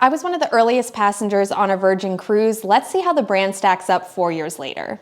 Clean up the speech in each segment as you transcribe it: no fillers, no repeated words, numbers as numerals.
I was one of the earliest passengers on a Virgin cruise. Let's see how the brand stacks up 4 years later.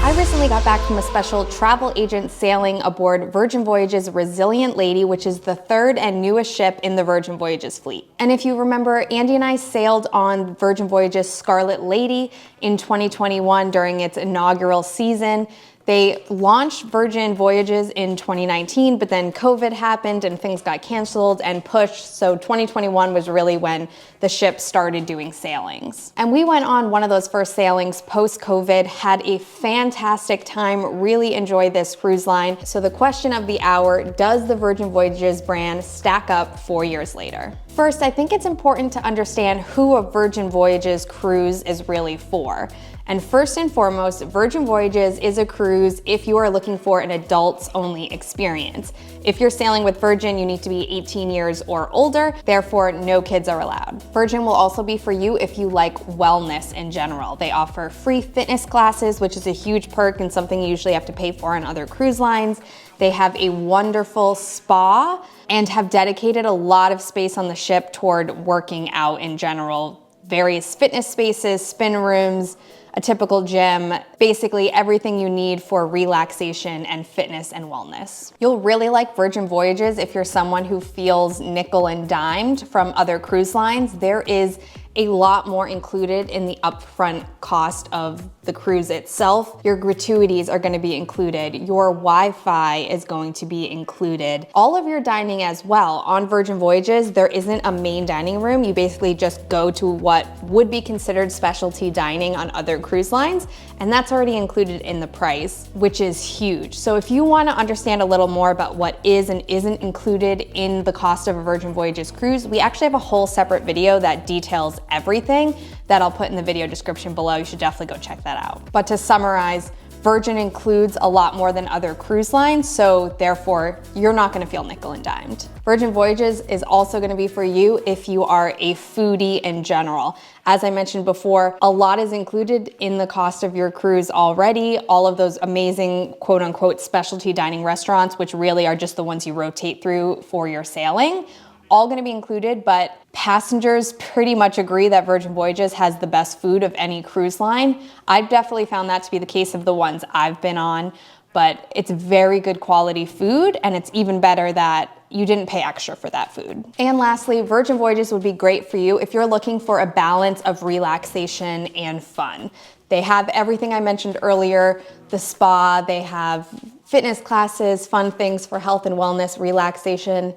I recently got back from a special travel agent sailing aboard Virgin Voyages' Resilient Lady, which is the third and newest ship in the Virgin Voyages fleet. And if you remember, Andy and I sailed on Virgin Voyages' Scarlet Lady in 2021 during its inaugural season. They launched Virgin Voyages in 2019, but then COVID happened and things got canceled and pushed. So 2021 was really when the ship started doing sailings. And we went on one of those first sailings post-COVID, had a fantastic time, really enjoyed this cruise line. So the question of the hour, does the Virgin Voyages brand stack up 4 years later? First, I think it's important to understand who a Virgin Voyages cruise is really for. And first and foremost, Virgin Voyages is a cruise if you are looking for an adults-only experience. If you're sailing with Virgin, you need to be 18 years or older, therefore no kids are allowed. Virgin will also be for you if you like wellness in general. They offer free fitness classes, which is a huge perk and something you usually have to pay for on other cruise lines. They have a wonderful spa and have dedicated a lot of space on the ship toward working out in general. Various fitness spaces, spin rooms, a typical gym, basically everything you need for relaxation and fitness and wellness. You'll really like Virgin Voyages if you're someone who feels nickel and dimed from other cruise lines. There is a lot more included in the upfront cost of the cruise itself. Your gratuities are going to be included. Your Wi-Fi is going to be included. All of your dining as well. On Virgin Voyages, there isn't a main dining room. You basically just go to what would be considered specialty dining on other cruise lines, and that's already included in the price, which is huge. So if you want to understand a little more about what is and isn't included in the cost of a Virgin Voyages cruise, we actually have a whole separate video that details everything that I'll put in the video description below. You should definitely go check that out. But to summarize, Virgin includes a lot more than other cruise lines, so therefore you're not going to feel nickel and dimed. Virgin Voyages is also going to be for you if you are a foodie in general. As I mentioned before, a lot is included in the cost of your cruise already. All of those amazing quote unquote specialty dining restaurants, which really are just the ones you rotate through for your sailing, all going to be included, but passengers pretty much agree that Virgin Voyages has the best food of any cruise line. I've definitely found that to be the case of the ones I've been on, but it's very good quality food, and it's even better that you didn't pay extra for that food. And lastly, Virgin Voyages would be great for you if you're looking for a balance of relaxation and fun. They have everything I mentioned earlier, the spa, they have fitness classes, fun things for health and wellness, relaxation.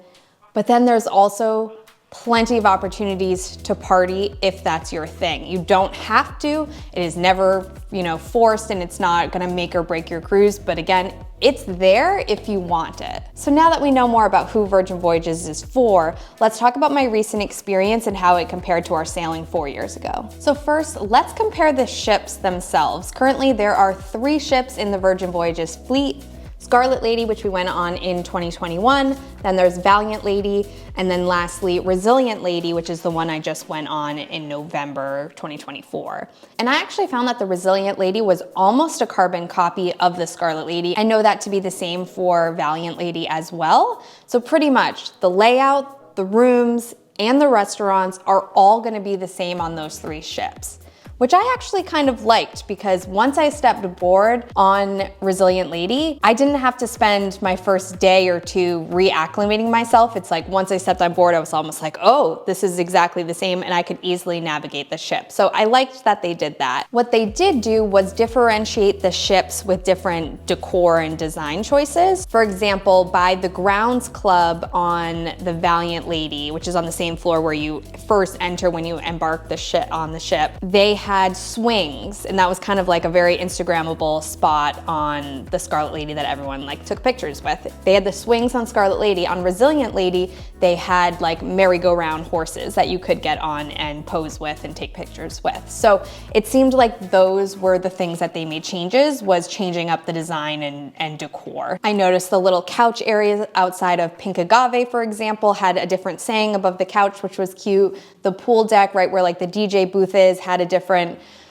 But then there's also plenty of opportunities to party if that's your thing. You don't have to. It is never, forced, and it's not gonna make or break your cruise. But again, it's there if you want it. So now that we know more about who Virgin Voyages is for, let's talk about my recent experience and how it compared to our sailing 4 years ago. So first, let's compare the ships themselves. Currently, there are 3 ships in the Virgin Voyages fleet. Scarlet Lady, which we went on in 2021, then there's Valiant Lady, and then lastly, Resilient Lady, which is the one I just went on in November 2024. And I actually found that the Resilient Lady was almost a carbon copy of the Scarlet Lady. I know that to be the same for Valiant Lady as well. So pretty much the layout, the rooms, and the restaurants are all gonna be the same on those 3 ships, which I actually kind of liked, because once I stepped aboard on Resilient Lady, I didn't have to spend my first day or 2 reacclimating myself. It's like once I stepped on board, I was almost like, oh, this is exactly the same, and I could easily navigate the ship. So I liked that they did that. What they did do was differentiate the ships with different decor and design choices. For example, by the grounds club on the Valiant Lady, which is on the same floor where you first enter when you embark on the ship, they had swings, and that was kind of like a very Instagrammable spot on the Scarlet Lady that everyone took pictures with. They had the swings on Scarlet Lady. On Resilient Lady, they had merry-go-round horses that you could get on and pose with and take pictures with. So it seemed like those were the things that they made changes, was changing up the design and decor. I noticed the little couch areas outside of Pink Agave, for example, had a different saying above the couch, which was cute. The pool deck, right where the DJ booth is, had a different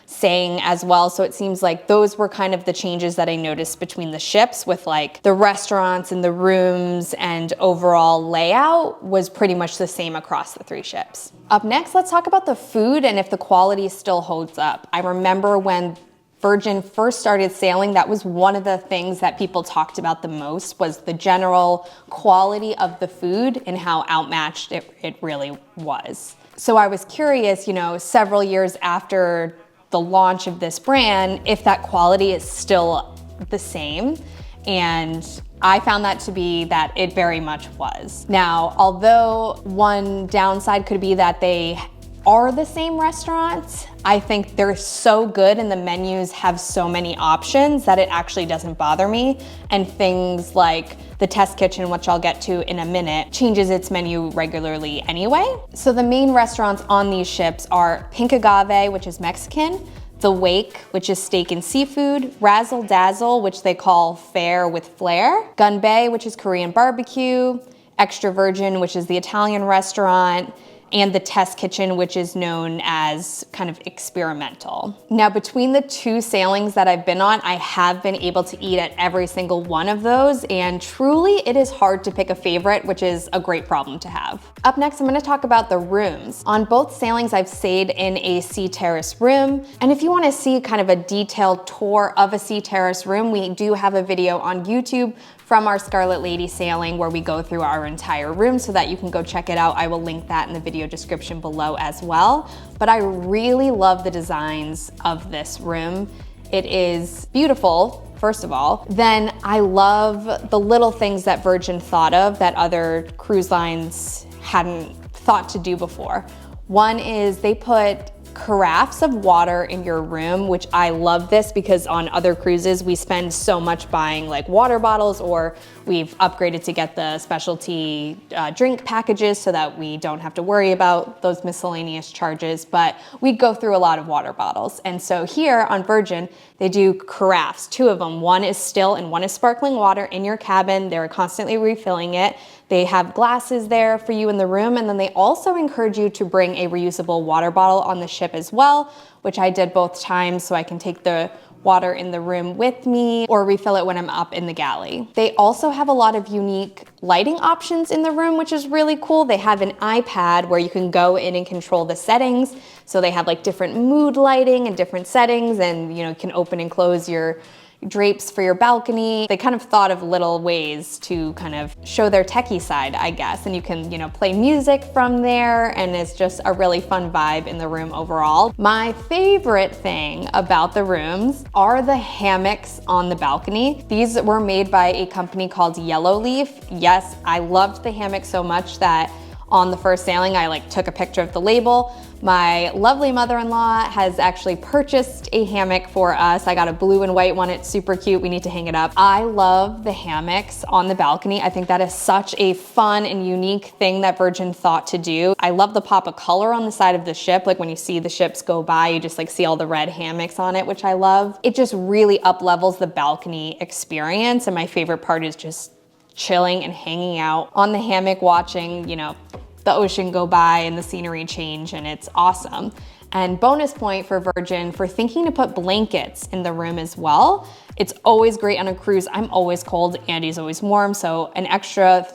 saying as well. So it seems like those were kind of the changes that I noticed between the ships, with like the restaurants and the rooms and overall layout was pretty much the same across the 3 ships. Up next, let's talk about the food and if the quality still holds up. I remember when Virgin first started sailing, that was one of the things that people talked about the most, was the general quality of the food and how outmatched it really was. So I was curious, several years after the launch of this brand, if that quality is still the same. And I found that to be that it very much was. Now, although one downside could be that they are the same restaurants, I think they're so good and the menus have so many options that it actually doesn't bother me. And things like the test kitchen, which I'll get to in a minute, changes its menu regularly anyway. So the main restaurants on these ships are Pink Agave, which is Mexican, The Wake, which is steak and seafood, Razzle Dazzle, which they call fare with flair, Gunbae, which is Korean barbecue, Extra Virgin, which is the Italian restaurant, and the test kitchen, which is known as kind of experimental. Now, between the 2 sailings that I've been on, I have been able to eat at every single one of those, and truly it is hard to pick a favorite, which is a great problem to have. Up next, I'm gonna talk about the rooms. On both sailings, I've stayed in a sea terrace room, and if you wanna see kind of a detailed tour of a sea terrace room, we do have a video on YouTube from our Scarlet Lady sailing where we go through our entire room, so that you can go check it out. I will link that in the video description below as well. But I really love the designs of this room. It is beautiful, first of all. Then I love the little things that Virgin thought of that other cruise lines hadn't thought to do before. One is they put carafes of water in your room, which I love this because on other cruises we spend so much buying like water bottles, or we've upgraded to get the specialty drink packages so that we don't have to worry about those miscellaneous charges, but we go through a lot of water bottles. And so here on Virgin, they do carafes, 2 of them. One is still and one is sparkling water in your cabin. They're constantly refilling it. They have glasses there for you in the room, and then they also encourage you to bring a reusable water bottle on the ship as well, which I did both times so I can take the water in the room with me or refill it when I'm up in the galley. They also have a lot of unique lighting options in the room, which is really cool. They have an iPad where you can go in and control the settings. So they have like different mood lighting and different settings, and you can open and close your drapes for your balcony. They kind of thought of little ways to kind of show their techie side, I guess. And you can, play music from there, and it's just a really fun vibe in the room overall. My favorite thing about the rooms are the hammocks on the balcony. These were made by a company called Yellow Leaf. Yes, I loved the hammock so much that on the first sailing, I took a picture of the label. My lovely mother-in-law has actually purchased a hammock for us. I got a blue and white one. It's super cute. We need to hang it up. I love the hammocks on the balcony. I think that is such a fun and unique thing that Virgin thought to do. I love the pop of color on the side of the ship. Like when you see the ships go by, you just see all the red hammocks on it, which I love. It just really up-levels the balcony experience. And my favorite part is just chilling and hanging out on the hammock, watching, the ocean go by and the scenery change, and it's awesome. And bonus point for Virgin for thinking to put blankets in the room as well. It's always great on a cruise. I'm always cold, Andy's always warm, so an extra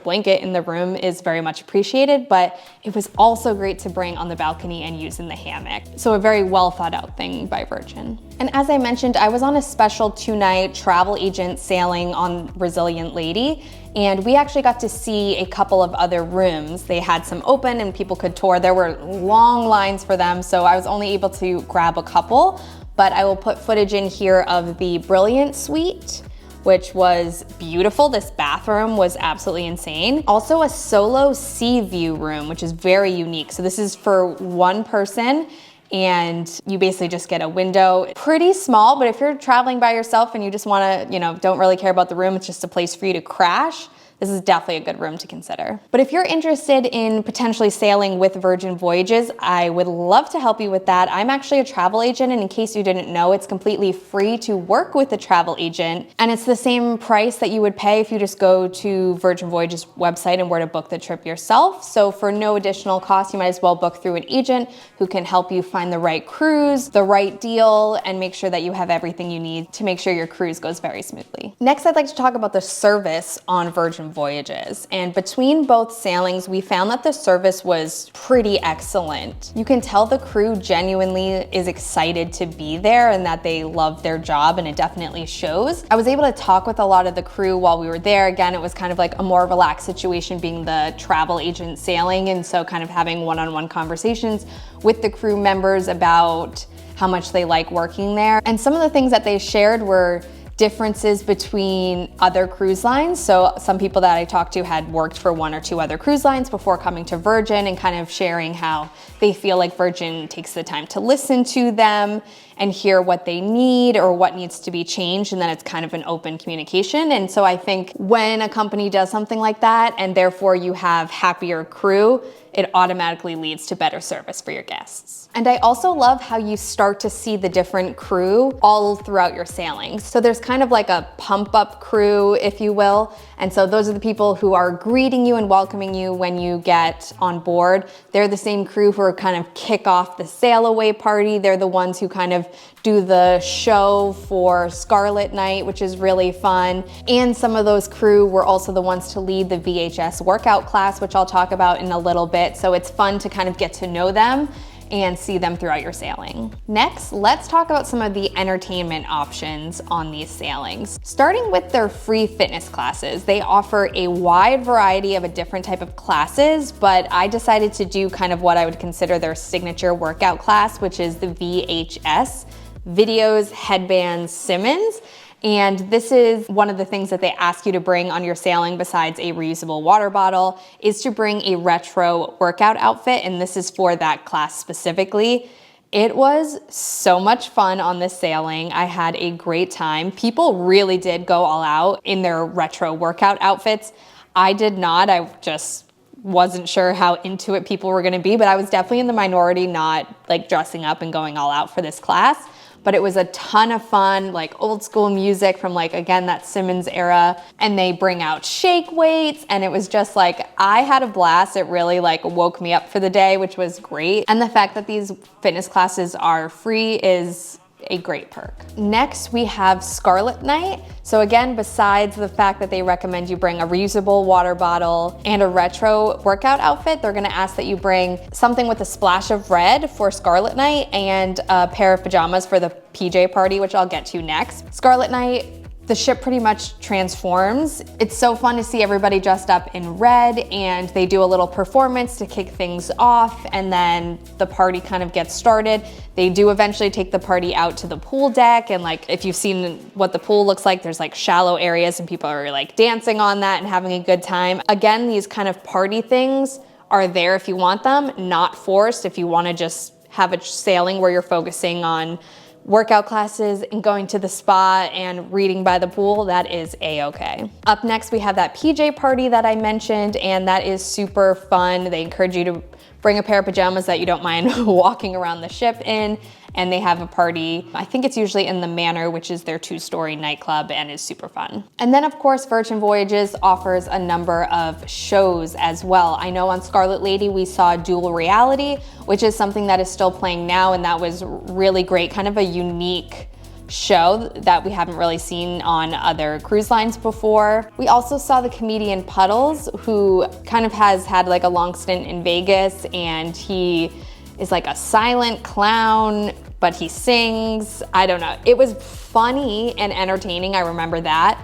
blanket in the room is very much appreciated, but it was also great to bring on the balcony and use in the hammock. So a very well thought out thing by Virgin. And as I mentioned, I was on a special 2-night travel agent sailing on Resilient Lady, and we actually got to see a couple of other rooms. They had some open and people could tour. There were long lines for them, so I was only able to grab a couple, but I will put footage in here of the Brilliant Suite, which was beautiful. This bathroom was absolutely insane. Also a solo sea view room, which is very unique. So this is for one person, and you basically just get a window. Pretty small, but if you're traveling by yourself and you just wanna, don't really care about the room, it's just a place for you to crash, this is definitely a good room to consider. But if you're interested in potentially sailing with Virgin Voyages, I would love to help you with that. I'm actually a travel agent, and in case you didn't know, it's completely free to work with a travel agent, and it's the same price that you would pay if you just go to Virgin Voyages website and were to book the trip yourself. So for no additional cost, you might as well book through an agent who can help you find the right cruise, the right deal, and make sure that you have everything you need to make sure your cruise goes very smoothly. Next, I'd like to talk about the service on Virgin Voyages. And between both sailings, we found that the service was pretty excellent. You can tell the crew genuinely is excited to be there and that they love their job, and it definitely shows. I was able to talk with a lot of the crew while we were there. Again, it was kind of like a more relaxed situation being the travel agent sailing, and so kind of having one-on-one conversations with the crew members about how much they like working there. And some of the things that they shared were differences between other cruise lines. So some people that I talked to had worked for 1 or 2 other cruise lines before coming to Virgin, and kind of sharing how they feel like Virgin takes the time to listen to them and hear what they need or what needs to be changed, and then it's kind of an open communication. And so I think when a company does something like that, and therefore you have happier crew, it automatically leads to better service for your guests. And I also love how you start to see the different crew all throughout your sailings. So there's kind of like a pump up crew, if you will. And so those are the people who are greeting you and welcoming you when you get on board. They're the same crew who are kind of kick off the sail away party. They're the ones who kind of do the show for Scarlet Night, which is really fun. And some of those crew were also the ones to lead the VHS workout class, which I'll talk about in a little bit. So it's fun to kind of get to know them and see them throughout your sailing. Next, let's talk about some of the entertainment options on these sailings. Starting with their free fitness classes, they offer a wide variety of a different type of classes, but I decided to do kind of what I would consider their signature workout class, which is the VHS, Videos, Headbands, Simmons. And this is one of the things that they ask you to bring on your sailing besides a reusable water bottle, is to bring a retro workout outfit, and this is for that class specifically. It was so much fun on this sailing. I had a great time. People really did go all out in their retro workout outfits. I did not. I just wasn't sure how into it people were gonna be, but I was definitely in the minority not like dressing up and going all out for this class. But it was a ton of fun, like old school music from like, again, that Simmons era. And they bring out shake weights, and it was just like, I had a blast. It really like woke me up for the day, which was great. And the fact that these fitness classes are free is a great perk. Next, we have Scarlet Night. So again, besides the fact that they recommend you bring a reusable water bottle and a retro workout outfit, they're gonna ask that you bring something with a splash of red for Scarlet Night and a pair of pajamas for the PJ party, which I'll get to next. Scarlet Night, the ship pretty much transforms. It's so fun to see everybody dressed up in red, and they do a little performance to kick things off, and then the party kind of gets started. They do eventually take the party out to the pool deck, and like if you've seen what the pool looks like, there's like shallow areas and people are like dancing on that and having a good time. Again, these kind of party things are there if you want them, not forced. If you want to just have a sailing where you're focusing on workout classes and going to the spa and reading by the pool, that is a-okay. Up next, we have that PJ party that I mentioned, and that is super fun. They encourage you to bring a pair of pajamas that you don't mind walking around the ship in, and they have a party. I think it's usually in the Manor, which is their 2-story nightclub, and is super fun. And then of course, Virgin Voyages offers a number of shows as well. I know on Scarlet Lady, we saw Dual Reality, which is something that is still playing now, and that was really great, kind of a unique show that we haven't really seen on other cruise lines before. We also saw the comedian Puddles, who kind of has had like a long stint in Vegas, and he is like a silent clown, but he sings. I don't know. It was funny and entertaining. I remember that.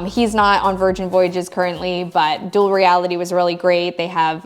He's not on Virgin Voyages currently, but Dual Reality was really great. They have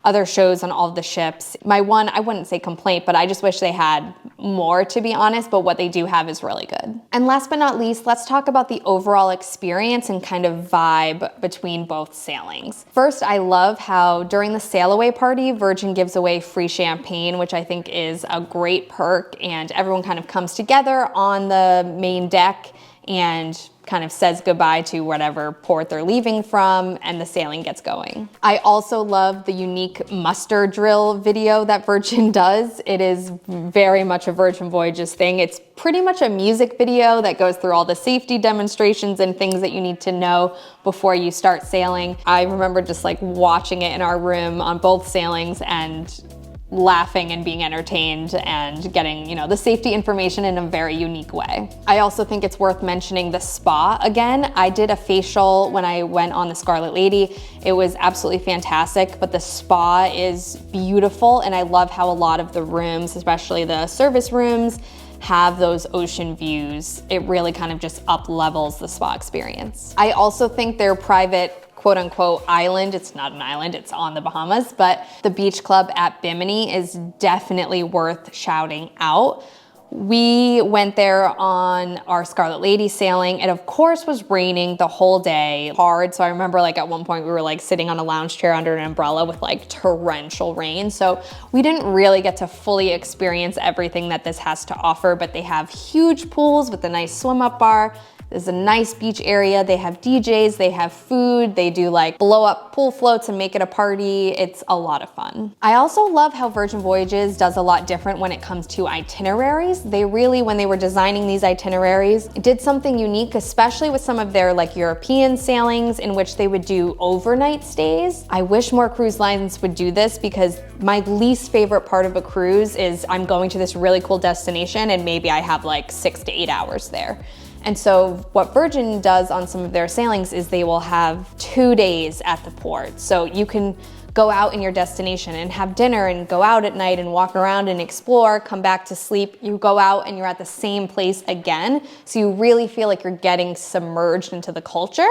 other shows on all of the ships. My one, I wouldn't say complaint, but I just wish they had more, to be honest, but what they do have is really good. And last but not least, let's talk about the overall experience and kind of vibe between both sailings. First, I love how during the sail away party, Virgin gives away free champagne, which I think is a great perk, and everyone kind of comes together on the main deck and kind of says goodbye to whatever port they're leaving from, and the sailing gets going. I also love the unique muster drill video that Virgin does. It is very much a Virgin Voyages thing. It's pretty much a music video that goes through all the safety demonstrations and things that you need to know before you start sailing. I remember just like watching it in our room on both sailings and laughing and being entertained and getting, you know, the safety information in a very unique way. I also think it's worth mentioning the spa again. I did a facial when I went on the Scarlet Lady. It was absolutely fantastic, but the spa is beautiful, and I love how a lot of the rooms, especially the service rooms, have those ocean views. It really kind of just up levels the spa experience. I also think their private quote unquote island, it's not an island, it's on the Bahamas, but the beach club at Bimini is definitely worth shouting out. We went there on our Scarlet Lady sailing. It of course was raining the whole day, hard. So I remember like at one point we were like sitting on a lounge chair under an umbrella with like torrential rain. So we didn't really get to fully experience everything that this has to offer, but they have huge pools with a nice swim up bar. There's a nice beach area. They have DJs, they have food, they do like blow up pool floats and make it a party. It's a lot of fun. I also love how Virgin Voyages does a lot different when it comes to itineraries. They really, when they were designing these itineraries, did something unique, especially with some of their like European sailings in which they would do overnight stays. I wish more cruise lines would do this, because my least favorite part of a cruise is I'm going to this really cool destination and maybe I have like 6 to 8 hours there. And so what Virgin does on some of their sailings is they will have 2 days at the port. So you can go out in your destination and have dinner and go out at night and walk around and explore, come back to sleep. You go out and you're at the same place again. So you really feel like you're getting submerged into the culture.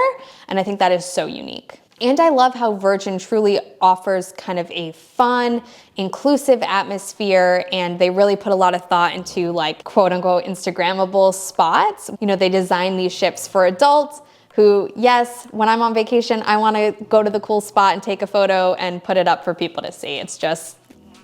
And I think that is so unique. And I love how Virgin truly offers kind of a fun, inclusive atmosphere, and they really put a lot of thought into like quote unquote Instagrammable spots. You know, they design these ships for adults who, yes, when I'm on vacation, I want to go to the cool spot and take a photo and put it up for people to see. It's just,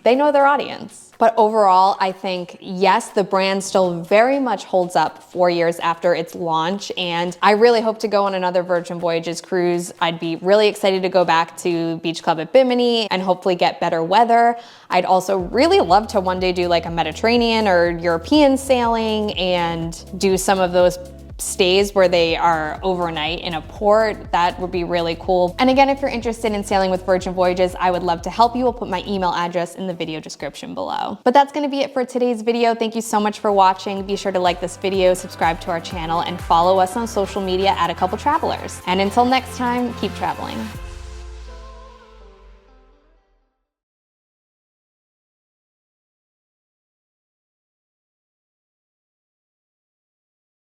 they know their audience. But overall, I think, yes, the brand still very much holds up 4 years after its launch, and I really hope to go on another Virgin Voyages cruise. I'd be really excited to go back to Beach Club at Bimini and hopefully get better weather. I'd also really love to one day do like a Mediterranean or European sailing and do some of those stays where they are overnight in a port. That would be really cool. And again, if you're interested in sailing with Virgin Voyages, I would love to help you. I'll put my email address in the video description below. But that's gonna be it for today's video. Thank you so much for watching. Be sure to like this video, subscribe to our channel, and follow us on social media at A Couple Travelers. And until next time, keep traveling.